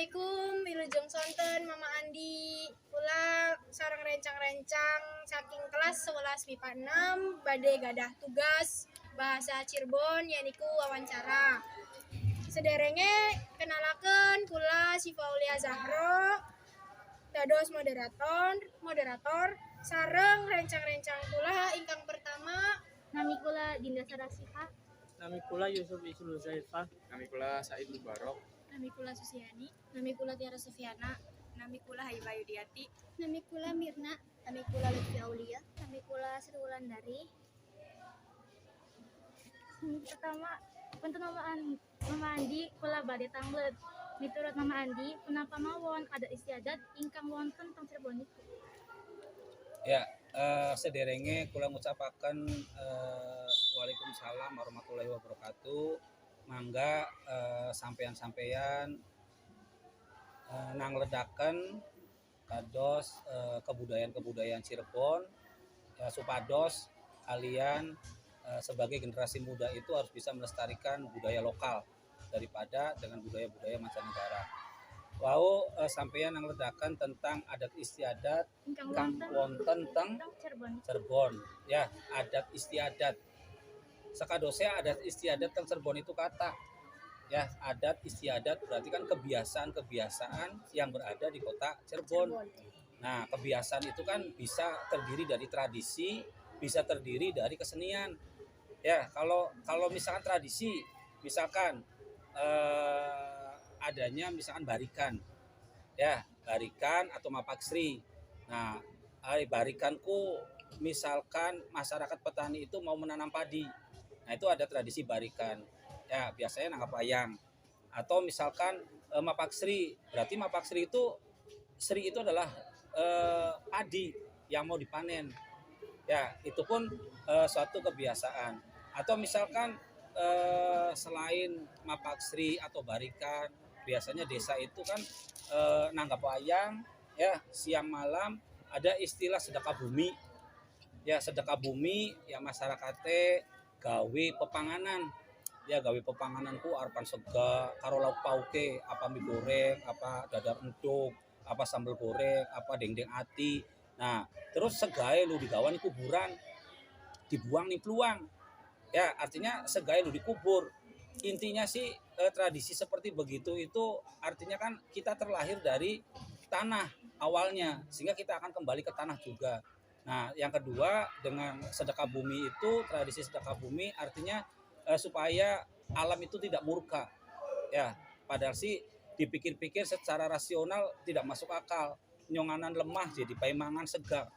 Assalamualaikum, wilujeng sonten Mama Andi. Kula sareng rencang-rencang saking kelas 11 MIPA 6 bade gadah tugas bahasa Cirebon yaiku wawancara. Sederenge kenalaken kula Syifa Aulia Zahro dados moderator sareng rencang-rencang kula ingkang pertama nami kula Dinda Sarasika, Nami kula Yusuf Isul Zaifah. Nami kula Said Mubarok. Nami kula Susiani, nami kula Tiara Sufiana, nami kula Haibah Yudiati, nami kula Mirna, nami kula Lutfi Aulia, nami kula Sri Wulandari. Pertama, punten Mama Andi kula bade tanglet. Miturut Mama Andi, punapa mawon ada istiadat ingkang wonten teng Cirebon niku. Ya, sederenge kula ngucapaken Waalaikumsalam warahmatullahi wabarakatuh. Mangga sampeyan-sampeyan nangledaken kados kebudayaan Cirebon ya, supados kalian sebagai generasi muda itu harus bisa melestarikan budaya lokal daripada dengan budaya-budaya mancanegara. Wau sampeyan nangledaken tentang adat istiadat ingkang wonten teng Cirebon. Ya, adat istiadat. Sakadosea adat istiadat teng Cirebon itu kata. Ya, adat istiadat berarti kan kebiasaan-kebiasaan yang berada di kota Cirebon. Nah, kebiasaan itu kan bisa terdiri dari tradisi, bisa terdiri dari kesenian. Ya, kalau misalkan tradisi, misalkan adanya misalkan barikan. Ya, barikan atau mapaksri. Nah, barikanku misalkan masyarakat petani itu mau menanam padi. Nah, itu ada tradisi barikan. Ya, biasanya nanggap wayang. Atau misalkan mapaksri, berarti mapaksri itu sri itu adalah padi yang mau dipanen. Ya, itu pun suatu kebiasaan. Atau misalkan selain mapaksri atau barikan, biasanya desa itu kan nanggap wayang, ya, siang malam ada istilah sedekah bumi. Ya, sedekah bumi ya masyarakatnya gawe pepanganan. Ya, gawe pepangananku arepan sega karo lauk pauke, apa mie goreng, apa dadar endog, apa sambal goreng, apa dendeng ati. Nah, terus segae lu digawan kuburan, dibuang nih peluang. Ya, artinya segae lu dikubur. Intinya sih tradisi seperti begitu itu artinya kan kita terlahir dari tanah awalnya, sehingga kita akan kembali ke tanah juga. Nah, yang kedua dengan sedekah bumi itu, tradisi sedekah bumi artinya supaya alam itu tidak murka. Ya, padahal sih dipikir-pikir secara rasional tidak masuk akal. Nyonganan lemah jadi paimangan segak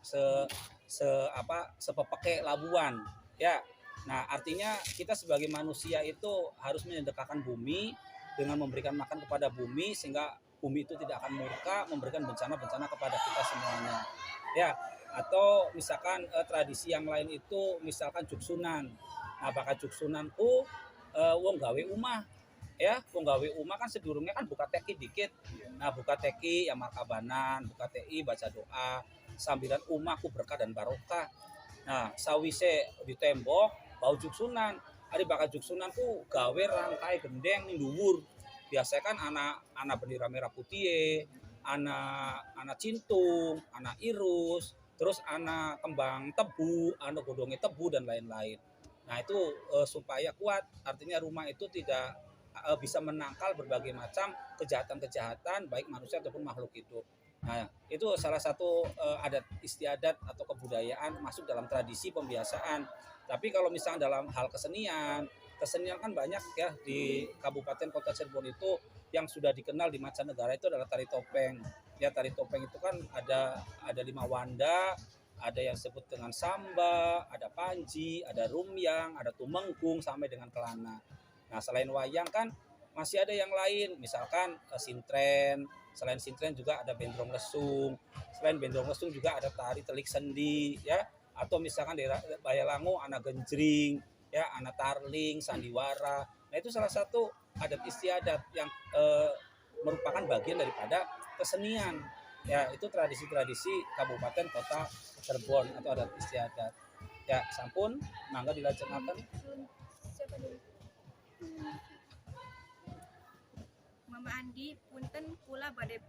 sepepeke labuan. Ya. Nah, artinya kita sebagai manusia itu harus menyedekahkan bumi dengan memberikan makan kepada bumi sehingga bumi itu tidak akan murka memberikan bencana-bencana kepada kita semuanya. Ya, atau misalkan tradisi yang lain itu misalkan juksunan. Nah, bakal juksunanku wong gawe umah. Ya, wong gawe umah kan sedurungnya kan buka teki dikit. Nah, buka teki ya markabanan, buka teki baca doa, sambilan umahku berkah dan barokah. Nah, sawise ditembok bau juksunan, hari bakal juksunanku gawe rangkai gendeng ning dhuwur. Biasanya kan anak bendera merah putih, anak cintung, anak irus, terus anak kembang tebu, anak godongnya tebu dan lain-lain. Nah, itu supaya kuat, artinya rumah itu tidak bisa menangkal berbagai macam kejahatan-kejahatan baik manusia ataupun makhluk hidup. Nah, itu salah satu adat istiadat atau kebudayaan masuk dalam tradisi pembiasaan. Tapi kalau misalnya dalam hal kesenian kan banyak ya di Kabupaten Kota Cirebon itu yang sudah dikenal di mancanegara itu adalah tari topeng. Ya, tari topeng itu kan ada 5 wanda, ada yang disebut dengan samba, ada panji, ada rumyang, ada tumenggung sampai dengan kelana. Nah, selain wayang kan masih ada yang lain, misalkan sintren. Selain sintren juga ada bendrong lesung. Selain bendrong lesung juga ada tari telik sendi, ya. Atau misalkan di Bayalangu anak genjring, ya, anak tarling, sandiwara. Nah, itu salah satu adat istiadat yang merupakan bagian daripada kesenian. Ya, itu tradisi-tradisi Kabupaten Kota Cirebon atau adat istiadat. Ya, sampun, mangga dilajengaken. siapa dulu? Mama Andi punten kula bade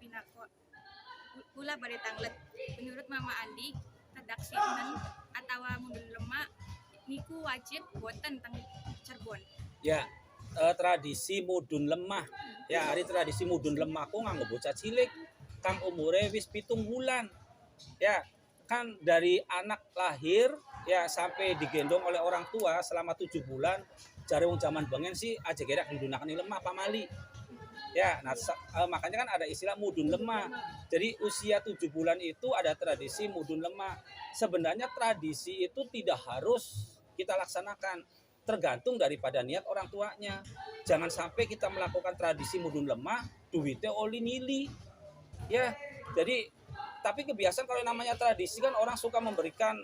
kula bade tanglet. Menurut Mama Andi redaksinen atawa mundun lemak niku wajib boten teng Cirebon. Ya, tradisi mudun lemah. Ya, hari tradisi mudun lemah ku nganggo bocah cilik kang umure wis 7 bulan. Ya, kan dari anak lahir ya sampai digendong oleh orang tua selama 7 bulan. Jare wong zaman bengen sih aja gerak digunakan lemah pamali. Ya, nah makanya kan ada istilah mudun lemah. Jadi usia 7 bulan itu ada tradisi mudun lemah. Sebenarnya tradisi itu tidak harus kita laksanakan, tergantung daripada niat orang tuanya. Jangan sampai kita melakukan tradisi mudun lemah, duitnya oli nili. Ya, jadi tapi kebiasaan kalau namanya tradisi kan orang suka memberikan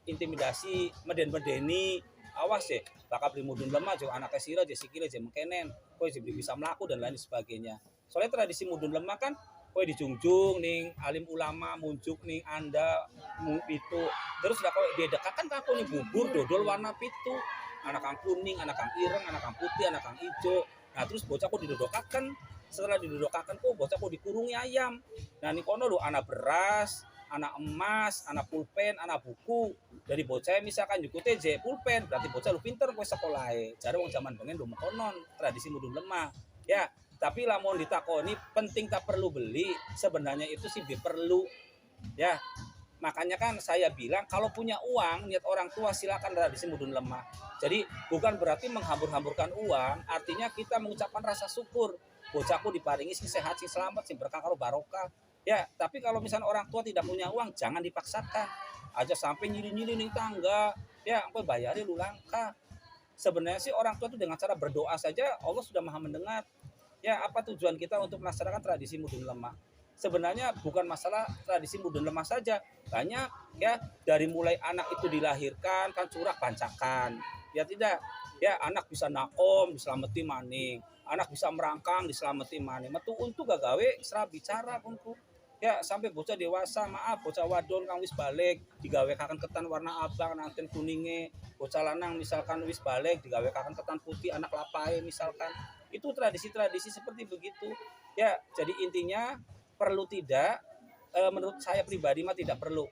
intimidasi, meden-medeni. Awas ya, bakal beli mudun lemah jo anaknya sira je sikile je mengkenen, kowe je bisa melaku dan lain sebagainya. Soalnya tradisi mudun lemah kan kowe dijunjung ning alim ulama munjuk ning anda pitu. Terus lah kowe didekakan kako ning bubur dodol warna pitu. Anak kang kuning, anak kang ireng, anak kang putih, anak kang ijo. Nah terus bocah kok didodokaken. Setelah didodokaken kok bocah kok dikurungi ayam. Nah ning kono lho anak beras, anak emas, anak pulpen, anak buku. Dari bocah misalkan jukute je pulpen, berarti bocah lu pinter kowe sekolahe. Jare wong zaman bengen lu mekonon tradisi mudun lemah. Ya, tapi lamun ditakoni penting tak perlu beli, sebenarnya itu sih perlu. Ya. Makanya kan saya bilang kalau punya uang niat orang tua silakan tradisi mudun lemah. Jadi bukan berarti menghambur-hamburkan uang, artinya kita mengucapkan rasa syukur. Bocahku diparingi sing sehat, sing selamat, sing berkah karo barokah. Ya, tapi kalau misalnya orang tua tidak punya uang, jangan dipaksakan. Aja sampai nyili-nyili ning tangga, ya sampai bayarnya lu langka. Sebenarnya sih orang tua itu dengan cara berdoa saja Allah sudah Maha mendengar. Ya, apa tujuan kita untuk melaksanakan tradisi mudun lemah? Sebenarnya bukan masalah tradisi mudun lemah saja. Banyak ya, dari mulai anak itu dilahirkan kan curah bancakan. Ya tidak. Ya, anak bisa nakom diselamati maning. Anak bisa merangkang diselamati maning. Metu untuk gagawe serah bicara kunku. Ya sampai bocah dewasa, maaf bocah wadon kang wis balik digawekaken ketan warna abang nanten kuninge, bocah lanang misalkan wis balik digawekaken ketan putih anak lapahe misalkan. Itu tradisi-tradisi seperti begitu. Ya, jadi intinya perlu tidak, menurut saya pribadi mah tidak perlu.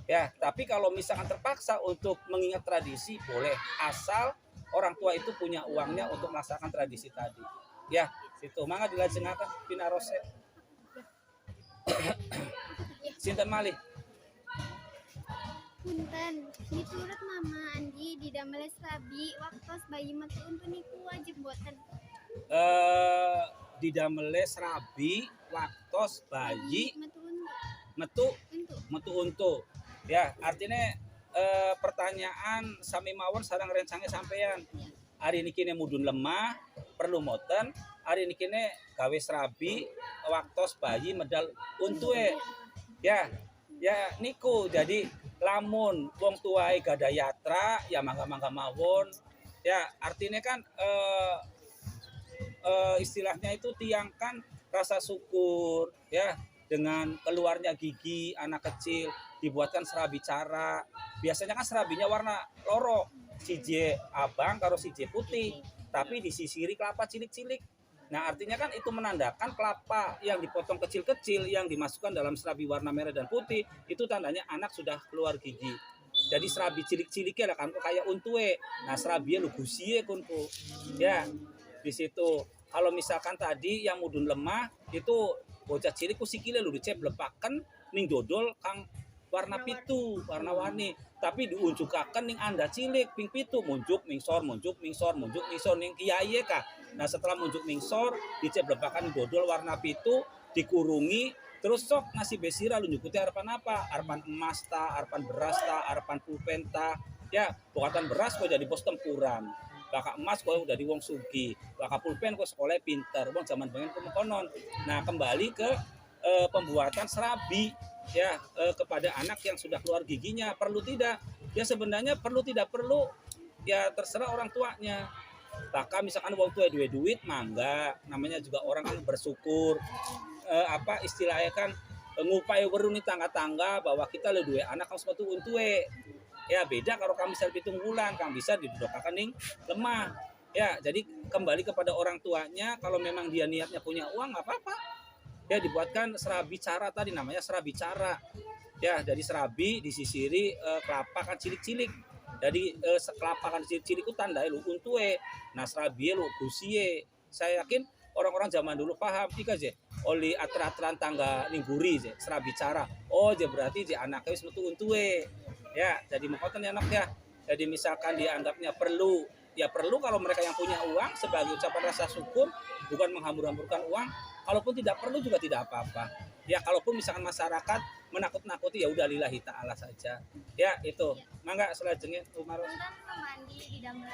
Ya, tapi kalau misalkan terpaksa untuk mengingat tradisi boleh, asal orang tua itu punya uangnya untuk melaksanakan tradisi tadi. Ya, situ mangga dilajengaken pinarose. Sinten malih? Punten, miturut Mama Andi di damel srabi waktos bayi metu untu niku wajib boten. Di damel srabi waktos bayi metu metu untu. Ya, artinya pertanyaan sami mawon sareng rencangnya sampean. Hari ini kini mudun lemah, perlu moten. Hari ini kini gawe serabi, waktos bayi medal untue. Ya niku. Jadi lamun wong tuai gada yatra, ya mangga-mangga mawon. Ya artinya kan istilahnya itu tiangkan rasa syukur ya dengan keluarnya gigi anak kecil dibuatkan serabi cara. Biasanya kan serabinya warna loro, siji abang karo siji putih, tapi disisiri kelapa cilik-cilik. Nah artinya kan itu menandakan kelapa yang dipotong kecil-kecil yang dimasukkan dalam serabi warna merah dan putih itu tandanya anak sudah keluar gigi. Jadi serabi cilik-ciliknya kan kayak untue. Nah serabinya lu gusie kunku. Ya di situ. Kalau misalkan tadi yang mudun lemah itu bocah cilik ku sikile lu diceplepaken ning dodol kang warna pitu, warna-warni. Tapi diunjukaken ning anda cilik ping pitu munjuk mingsor ning kiai kah. Nah setelah munjuk mingsor diceplepaken dodol warna pitu dikurungi terus sok ngasih besira lu nyukuti harapan apa? Harapan emas ta, harapan beras ta, harapan pulpen ta. Ya, bukan beras kok jadi bos tempuran. Bakal emas kok udah di wong sugi. Bakal pulpen kok sekolah pinter. Wong zaman pengen konon. Nah, kembali ke pembuatan serabi ya kepada anak yang sudah keluar giginya perlu tidak? Ya sebenarnya perlu tidak perlu ya terserah orang tuanya. Bahkan misalkan wong tua duit mangga, namanya juga orang kan bersyukur. Istilahnya kan ngupai weruni tangga-tangga bahwa kita le duwe anak kang sepatu untue. Ya beda kalau kami misal 7 bulan kang bisa didodokaken ning lemah. Ya, jadi kembali kepada orang tuanya, kalau memang dia niatnya punya uang nggak apa-apa. Ya, dibuatkan serabi cara tadi, namanya serabi cara. Ya, jadi serabi disisiri kelapa kan cilik-cilik. Jadi kelapa kan cilik-cilik itu tandai lu untue. Nah, serabi lu gusie. Saya yakin orang-orang zaman dulu paham ika je. Oli aturan tangga ningguri je, serabi cara. Oh, je berarti je anaknya wis metu untue. Ya, jadi mengkoten anak ya. Jadi misalkan dianggapnya perlu, ya perlu kalau mereka yang punya uang sebagai ucapan rasa syukur, bukan menghambur-hamburkan uang. Kalaupun tidak perlu juga tidak apa-apa. Ya kalaupun misalkan masyarakat menakut-nakuti ya udah lillahi ta'ala saja. Ya itu. Mangga selajengnya Umar. Punten memandi di damel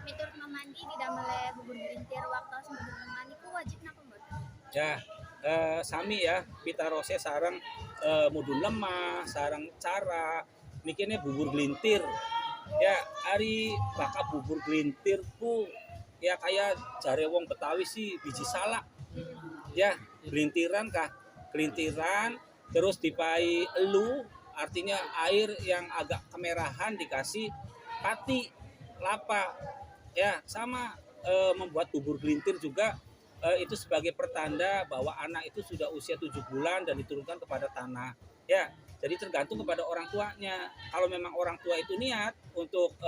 miturut memandi di damel bubur gelintir waktu bubur lemah niku wajib napa mboten? Ya sami ya pitarose sarang mudun lemah, sarang cara mikirnya bubur gelintir. Ya hari bakal bubur gelintir ku ya kayak jare wong Betawi sih biji salak. Ya gelintiran kah? Gelintiran terus dipai elu, artinya air yang agak kemerahan dikasih pati kelapa. Ya sama membuat bubur gelintir juga itu sebagai pertanda bahwa anak itu sudah usia 7 bulan dan diturunkan kepada tanah. Ya, jadi tergantung kepada orang tuanya. Kalau memang orang tua itu niat untuk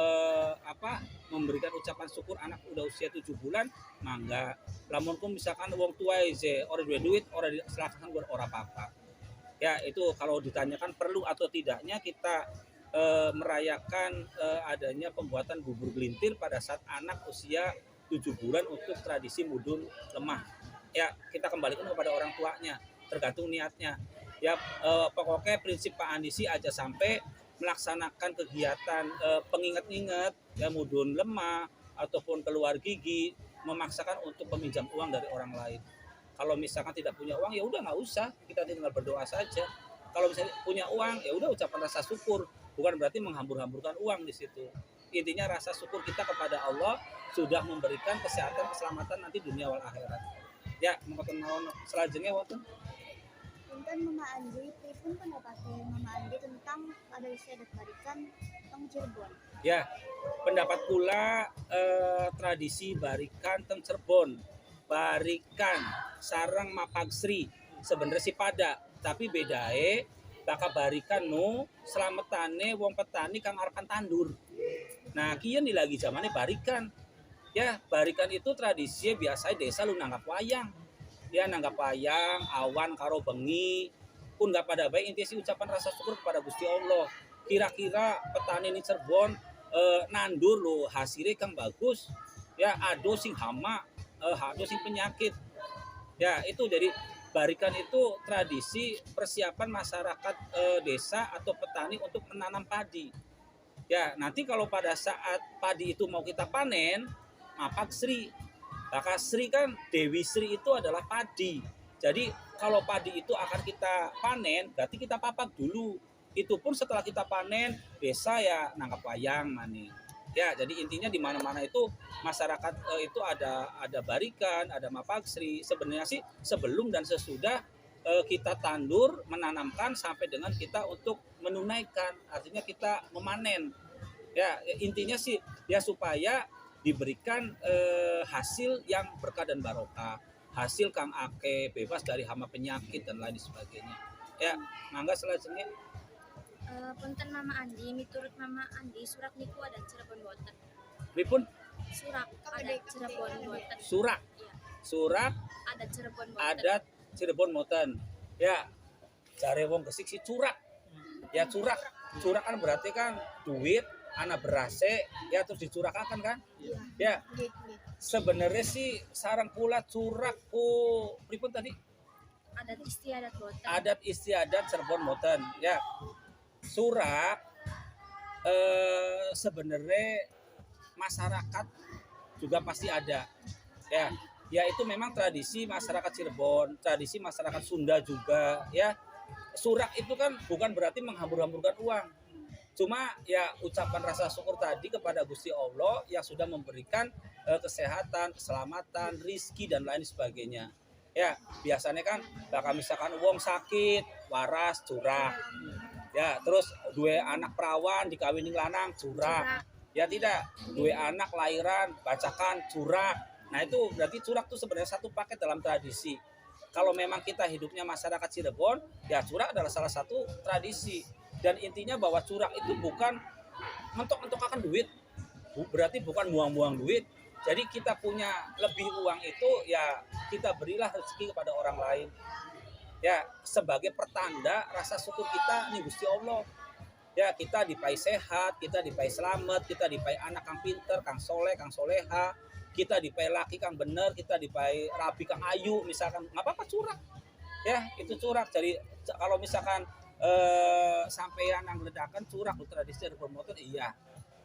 memberikan ucapan syukur anak udah usia 7 bulan, mangga. Lamun pun misalkan wong tua ze ora duwe duit, ora silakan buat ora apa-apa. Ya, itu kalau ditanyakan perlu atau tidaknya kita merayakan adanya pembuatan bubur gelintir pada saat anak usia 7 bulan untuk tradisi mudun lemah. Ya, kita kembalikan kepada orang tuanya, tergantung niatnya. Ya, pokoknya prinsip Pak Andisi aja sampai melaksanakan kegiatan pengingat-ingat ya mudun lemah ataupun keluar gigi, memaksakan untuk meminjam uang dari orang lain. Kalau misalkan tidak punya uang ya udah nggak usah, kita tinggal berdoa saja. Kalau misalnya punya uang ya udah ucapan rasa syukur, bukan berarti menghambur-hamburkan uang di situ. Intinya rasa syukur kita kepada Allah sudah memberikan kesehatan keselamatan nanti dunia wal akhirat. Ya, mengatakan mawon selanjutnya wonten. Punten Mama Andi, pripun pendapatnya Mama Andi tentang ada istiadat barikan teng Cirebon? Ya, pendapat pula tradisi barikan teng Cirebon. Barikan sarang mapagsri sebenarnya si pada, tapi bedae bakal barikan nu selametane wong petani kang arepan tandur. Nah, kieu lagi zamannya barikan. Ya, barikan itu tradisi biasa desa lu nanggap wayang. Ya nanggap wayang, awan karo bengi pun nggak pada baik inti sih ucapan rasa syukur kepada Gusti Allah. Kira-kira petani ini Cirebon nandur lo hasilnya kang bagus. Ya ado sing hama, ado sing penyakit. Ya itu jadi barikan itu tradisi persiapan masyarakat desa atau petani untuk menanam padi. Ya nanti kalau pada saat padi itu mau kita panen, mapak Sri. Maka Sri kan Dewi Sri itu adalah padi. Jadi kalau padi itu akan kita panen, berarti kita papak dulu. Itu pun setelah kita panen, desa ya nanggap wayang mani. Ya, jadi intinya di mana-mana itu masyarakat itu ada barikan, ada mapak Sri. Sebenarnya sih sebelum dan sesudah kita tandur, menanamkan sampai dengan kita untuk menunaikan, artinya kita memanen. Ya, intinya sih ya supaya diberikan hasil yang berkah dan barokah, hasil kang ake bebas dari hama penyakit dan lain sebagainya. Ya, mangga selanjutnya. Punten Mama Andi, miturut Mama Andi surak niku ada Cirebon boten. Pripun? Surak ada Cirebon boten. Surak. Iya. Surak Ada Cirebon boten. adat Cirebon moten. Ya, jare wong Gesik si curak. Ya curak. Curak kan berarti kan duit anak berase ya terus dicurahkan kan? Ya. Sebenarnya sih sarang pula curak ku pripun tadi? Adat istiadat boten. Adat istiadat Cirebon moten. Ya. Surak sebenarnya masyarakat juga pasti ada. Ya. Ya itu memang tradisi masyarakat Cirebon, tradisi masyarakat Sunda juga ya. Surak itu kan bukan berarti menghambur-hamburkan uang. Cuma ya ucapan rasa syukur tadi kepada Gusti Allah yang sudah memberikan kesehatan, keselamatan, rizki dan lain sebagainya. Ya, biasanya kan bakal misalkan wong sakit, waras, curah. Ya, terus dua anak perawan dikawinin lanang, curah. Ya tidak, dua anak lahiran, bacakan curak. Nah itu berarti curak itu sebenarnya satu paket dalam tradisi. Kalau memang kita hidupnya masyarakat Cirebon, ya curak adalah salah satu tradisi. Dan intinya bahwa curak itu bukan mentok-mentokakan duit, berarti bukan buang-buang duit. Jadi kita punya lebih uang itu, ya kita berilah rezeki kepada orang lain. Ya sebagai pertanda rasa syukur kita nih Gusti Allah. Ya kita dipai sehat, kita dipai selamat, kita dipai anak kang pinter, kang soleh, kang soleha, kita dipai laki kang bener, kita dipai rabi kang ayu, misalkan nggak apa-apa curak. Ya itu curak. Jadi kalau misalkan sampeyan yang ledakan curak itu tradisi Cirebon Motor, iya.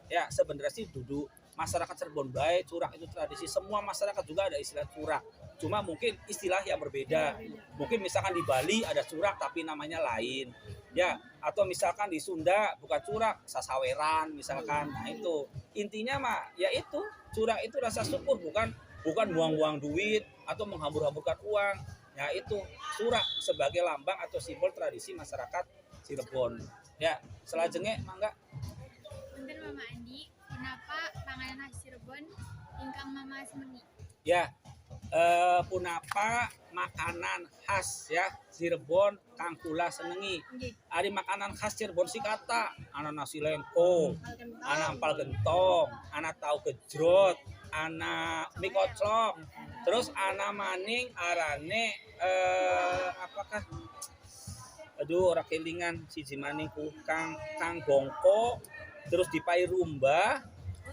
Ya sebenarnya sih duduk masyarakat Cirebon baik, curak itu tradisi. Semua masyarakat juga ada istilah curak. Cuma mungkin istilah yang berbeda. Mungkin misalkan di Bali ada curak tapi namanya lain. Ya, atau misalkan di Sunda bukan curak, sasaweran misalkan. Nah itu intinya mah ya itu curak itu rasa syukur, bukan buang-buang duit atau menghambur-hamburkan uang. Ya itu curak sebagai lambang atau simbol tradisi masyarakat Cirebon. Ya, selajengnya mangga. Punten Mama Andi, kenapa panganan khas Cirebon ingkang Mama senengi? Ya, punapa makanan khas ya Cirebon kang kula senengi. Ari makanan khas Cirebon si kata ana nasi lengko, ana empal gentong, ana tahu gejrot, ana mie koclok, terus ana maning arane apakah ora kelingan siji maning ku kang bongko, terus dipai rumba.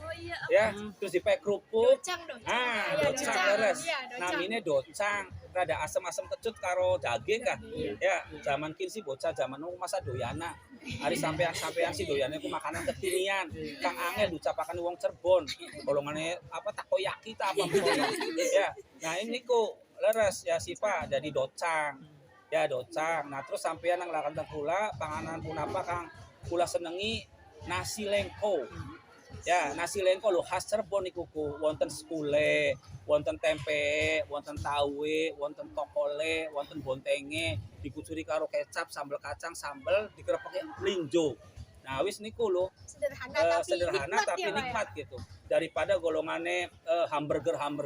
Oh iya. Ya, terus dipakai kerupuk. Docang. Docang leres. Namanya docang. Rada asam-asam kecut karo daging kan. Ya, zaman kin sih bocah zaman nu masa doyana. Hari sampean sih doyana ku makanan kekinian. Kang angel diucapakan wong Cirebon. Golongane apa takoyaki ta apa pokoknya. Ya. Nah, ini ku leres ya sipa jadi docang. Ya, docang. Nah, terus sampean nang lakan kula panganan punapa kang kula senengi nasi lengko. Ya, nasi lengko lho khas Cirebon niku ku wonten sekule, wonten tempe, wonten tawe, wonten tokole, wonten bontenge, dikucuri karo kecap, sambal kacang, sambal dikerepeki linjo. Nah, wis niku lho. Sederhana tapi nikmat gitu. Daripada golongane hamburgeran,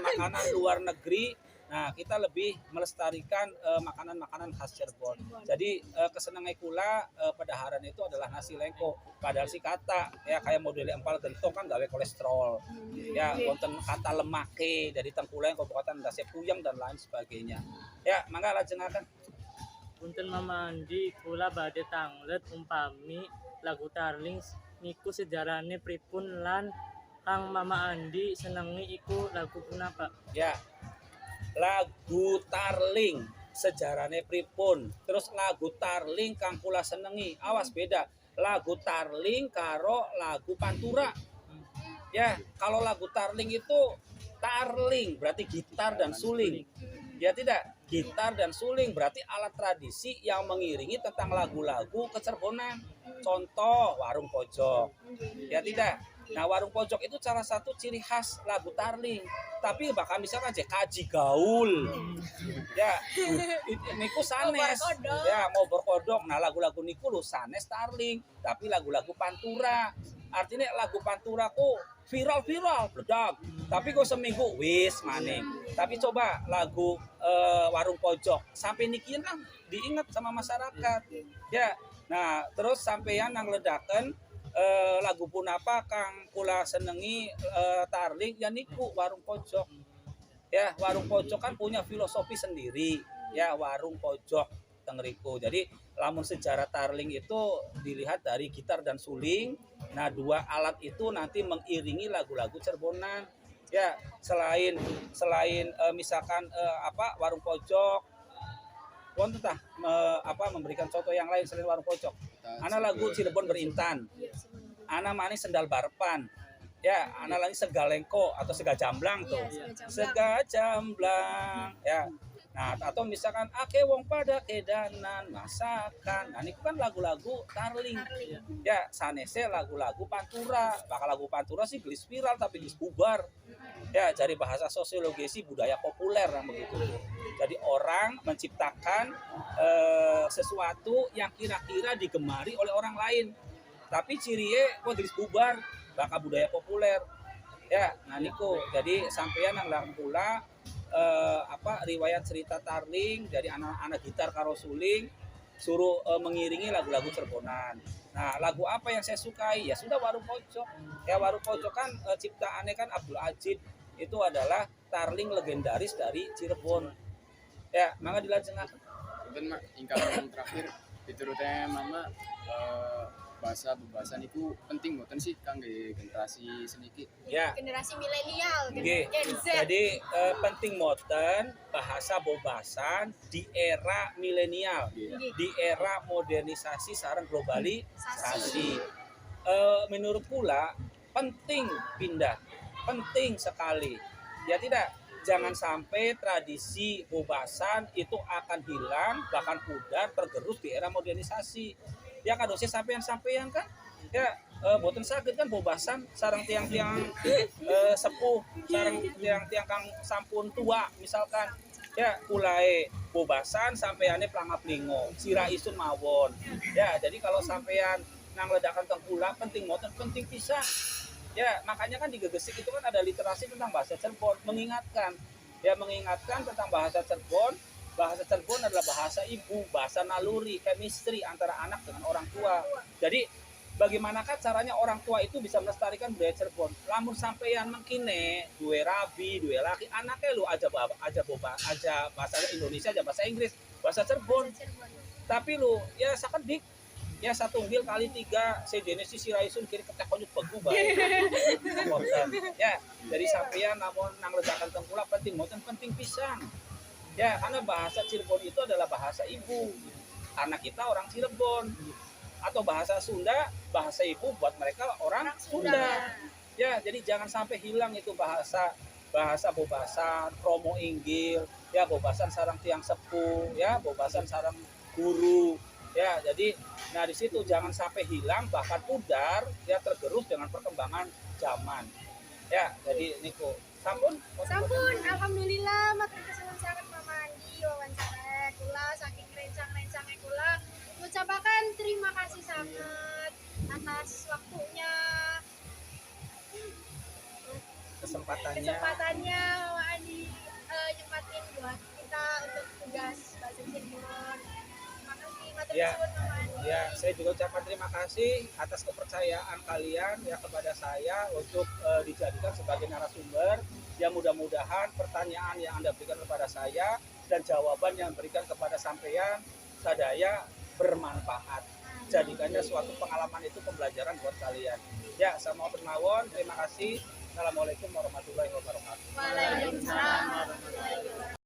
makanan luar negeri. Nah, kita lebih melestarikan makanan-makanan khas Cirebon. Jadi kesenangan kula pedaharan itu adalah nasi lengko. Padahal si kata ya kayak model empal gentong kan gawe kolesterol. Ya, wonten kata lemake dari tengkuleng kabupaten Dase Puyeng dan lain sebagainya. Ya, mangga lajengaken. Punten Mama Andi, kula badhe tanglet umpami lagu Tarling niku sejarahne pripun lan kang Mama Andi senengi iku lagu punapa? Ya. Lagu Tarling sejarahnya pripun, terus lagu Tarling kang kula senengi, awas beda lagu Tarling karo lagu Pantura. Ya, kalau lagu Tarling itu tarling berarti gitar dan suling. Ya tidak, gitar dan suling berarti alat tradisi yang mengiringi tentang lagu-lagu kecerbonan. Contoh warung pojok. Ya tidak. Nah, warung pojok itu salah satu ciri khas lagu Tarling. Tapi bahkan misalkan aja kaji gaul. Ya, niku sanes. Ya, mau berkodok. Nah, lagu-lagu niku lu sanes Tarling, tapi lagu-lagu Pantura. Artinya lagu Pantura ku viral bedak. Tapi kok seminggu wis maning. Tapi coba lagu warung pojok sampai nikian kan diingat sama masyarakat. Ya. Nah, terus sampeyan nang ledaken lagu punapa kang kula senengi Tarling ya niku warung pojok. Ya, warung pojok kan punya filosofi sendiri. Ya, warung pojok tengeriku. Jadi lamun sejarah Tarling itu dilihat dari gitar dan suling. Nah, dua alat itu nanti mengiringi lagu-lagu Cirebonan. Ya, selain misalkan warung pojok wonten tah memberikan contoh yang lain selain warung pojok. Ana lagu Cirebon Berintan. Ana manis sendal barpan. Ya, ana lagi sega lengko atau sega jamblang tuh. Sega jamblang. Ya. Nah, atau misalkan ake wong pada kedanan masakan. Nah, ini kan lagu-lagu Tarling. Ya, sanese lagu-lagu Pantura. Bakal lagu Pantura sih gelis viral tapi gelis bubar. Ya, dari bahasa sosiologi sih budaya populer yang begitu. Jadi orang menciptakan sesuatu yang kira-kira digemari oleh orang lain. tapi cirinya kok gelis bubar bakal budaya populer. Ya, nah niku jadi sampeyan nang pula riwayat cerita tarling dari anak-anak gitar karo suling suruh mengiringi lagu-lagu Cirebonan. Nah, lagu apa yang saya sukai? Ya sudah Warung Pojok. Ya Warung Pojok kan ciptaannya kan Abdul Ajid. Itu adalah tarling legendaris dari Cirebon. Ya, maka dilanjutkan. Mungkin mak ingkang yang terakhir diturutnya mama bahasa bebasan itu penting mboten sih kangge generasi seniki. Ya. Generasi milenial, Nggih. Gen Z. Jadi penting moten bahasa bobasan di era milenial, di era modernisasi sareng globalisasi. Menurut pula penting pindah, penting sekali. Ya tidak, jangan sampai tradisi bobasan itu akan hilang bahkan pudar tergerus di era modernisasi. Ya kan dosis sampean kan ya boten sakit kan bobasan sarang tiang-tiang sepuh sarang tiang-tiang kang sampun tua misalkan ya mulai bobasan sampeane pelangap lingo sira isun mawon ya jadi kalau sampean nang ledakan tengkula penting moten penting pisan ya makanya kan di Gegesik itu kan ada literasi tentang bahasa Cirebon mengingatkan tentang bahasa Cirebon. Bahasa Cirebon adalah bahasa ibu, bahasa naluri, chemistry antara anak dengan orang tua. Jadi bagaimanakah caranya orang tua itu bisa melestarikan budaya Cirebon? Lamun sampeyan mengkine, dua rabi, dua laki, anaknya lu aja bahasa Indonesia, aja bahasa Inggris, bahasa Cirebon. Tapi lu ya sakedik, ya satu unggil kali 3, sejenis si raisun kiri ketek konyut begu bae. Ya, dari sampeyan namun nang ledakan tengkula penting pisang. Ya, karena bahasa Cirebon itu adalah bahasa ibu. Karena kita orang Cirebon. Atau bahasa Sunda, bahasa ibu buat mereka orang Sunda. Ya, jadi jangan sampai hilang itu bahasa bobasan, kromo inggil, ya bobasan sarang tiang sepuh, ya bobasan sarang guru. Ya, jadi nah di situ jangan sampai hilang bahkan pudar ya tergerus dengan perkembangan zaman. Ya, jadi niku sampun Alhamdulillah matur kesuwun sanget Mama Andi wawancara kula saking rencang-rencangnya kula mengucapkan terima kasih sangat atas waktunya kesempatannya Mama Andi nyempatin buat kita untuk tugas bahasa Cirebon. Terima kasih matur kesuwun Mama Andi. Ya, saya juga ucapkan terima kasih atas kepercayaan kalian ya kepada saya untuk dijadikan sebagai narasumber. Ya mudah-mudahan pertanyaan yang Anda berikan kepada saya dan jawaban yang berikan kepada sampean sadaya bermanfaat. Jadikannya suatu pengalaman itu pembelajaran buat kalian. Ya, sama mawon, terima kasih. Assalamualaikum warahmatullahi wabarakatuh. Waalaikumsalam warahmatullahi wabarakatuh.